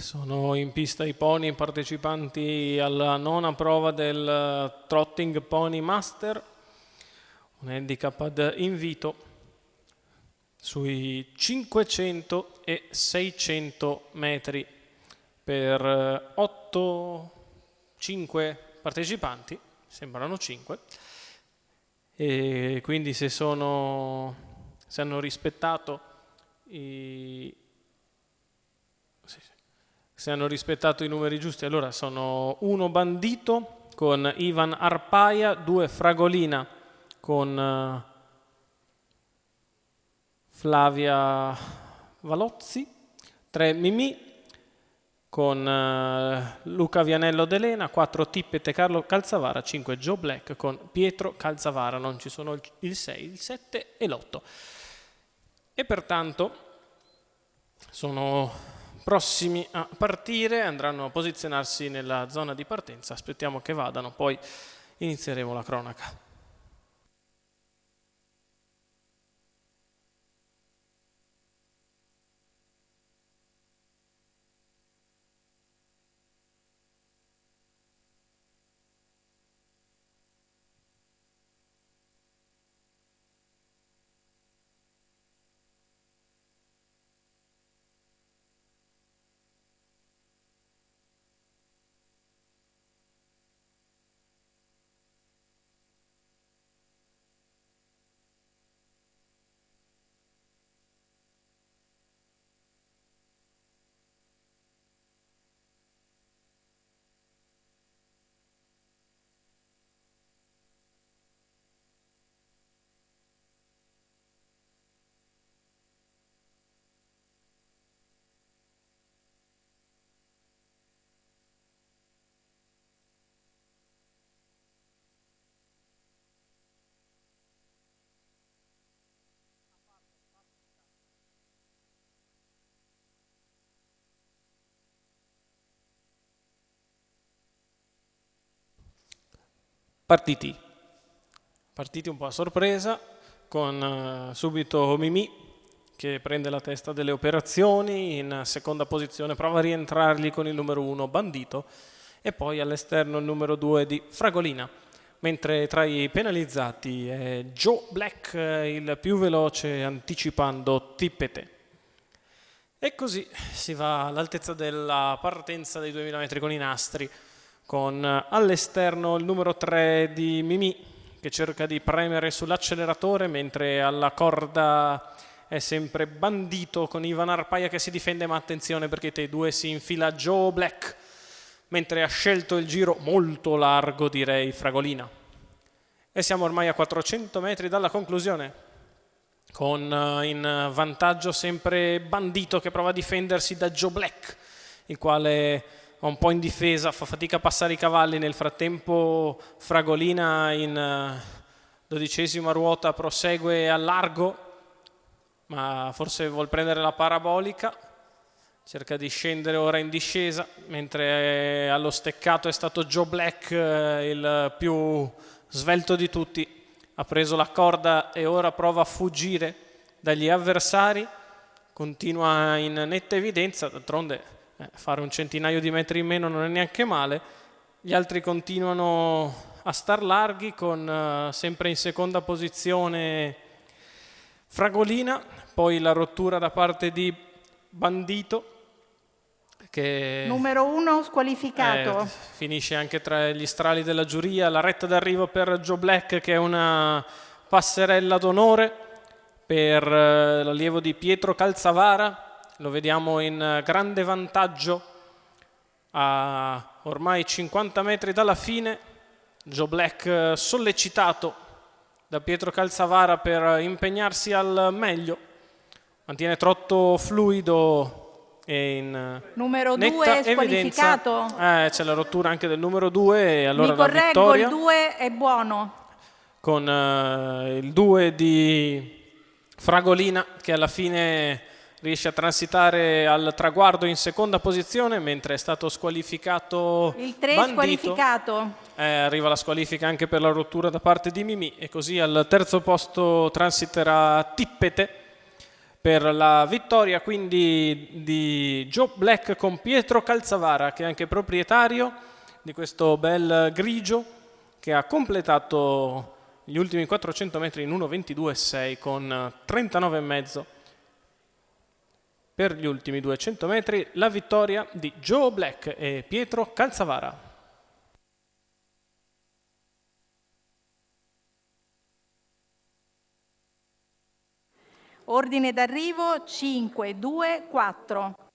Sono in pista i pony partecipanti alla nona prova del Trotting Pony Master, un handicap ad invito sui 500 e 600 metri per 5 partecipanti, sembrano 5, e quindi se hanno rispettato i numeri giusti, allora sono 1 Bandito con Ivan Arpaia, 2 Fragolina con Flavia Valozzi, 3 Mimì con Luca Vianello D'Elena, 4 Tippete Carlo Calzavara, 5 Joe Black con Pietro Calzavara. Non ci sono il 6, il 7 e l'8. E pertanto sono prossimi a partire, andranno a posizionarsi nella zona di partenza. Aspettiamo che vadano, poi inizieremo la cronaca. Partiti un po' a sorpresa, con subito Mimì che prende la testa delle operazioni, in seconda posizione prova a rientrargli con il numero 1 Bandito e poi all'esterno il numero 2 di Fragolina, mentre tra i penalizzati è Joe Black, il più veloce, anticipando Tippete. E così si va all'altezza della partenza dei 2000 metri con i nastri, con all'esterno il numero 3 di Mimì che cerca di premere sull'acceleratore, mentre alla corda è sempre Bandito con Ivan Arpaia che si difende, ma attenzione perché tra i due si infila Joe Black, mentre ha scelto il giro molto largo, direi, Fragolina. E siamo ormai a 400 metri dalla conclusione, con in vantaggio sempre Bandito che prova a difendersi da Joe Black, il quale va un po' in difesa, fa fatica a passare i cavalli. Nel frattempo Fragolina in 12ª ruota prosegue a largo, ma forse vuol prendere la parabolica, cerca di scendere ora in discesa, mentre allo steccato è stato Joe Black il più svelto di tutti. Ha preso la corda e ora prova a fuggire dagli avversari, continua in netta evidenza, d'altronde fare un centinaio di metri in meno non è neanche male. Gli altri continuano a star larghi, con sempre in seconda posizione Fragolina, poi la rottura da parte di Bandito che numero 1 squalificato, finisce anche tra gli strali della giuria. La retta d'arrivo per Joe Black, che è una passerella d'onore per l'allievo di Pietro Calzavara. Lo vediamo in grande vantaggio a ormai 50 metri dalla fine. Joe Black sollecitato da Pietro Calzavara per impegnarsi al meglio, mantiene trotto fluido e in numero netta 2 evidenza. squalificato. C'è la rottura anche del numero 2 e allora mi la correggo, vittoria il 2 è buono, con il 2 di Fragolina, che alla fine riesce a transitare al traguardo in seconda posizione, mentre è stato squalificato il 3 Bandito. squalificato. Arriva la squalifica anche per la rottura da parte di Mimì, e così al terzo posto transiterà Tippete, per la vittoria quindi di Joe Black con Pietro Calzavara, che è anche proprietario di questo bel grigio, che ha completato gli ultimi 400 metri in 1:22,6 con 39,5. Per gli ultimi 200 metri la vittoria di Joe Black e Pietro Calzavara. Ordine d'arrivo 5, 2, 4.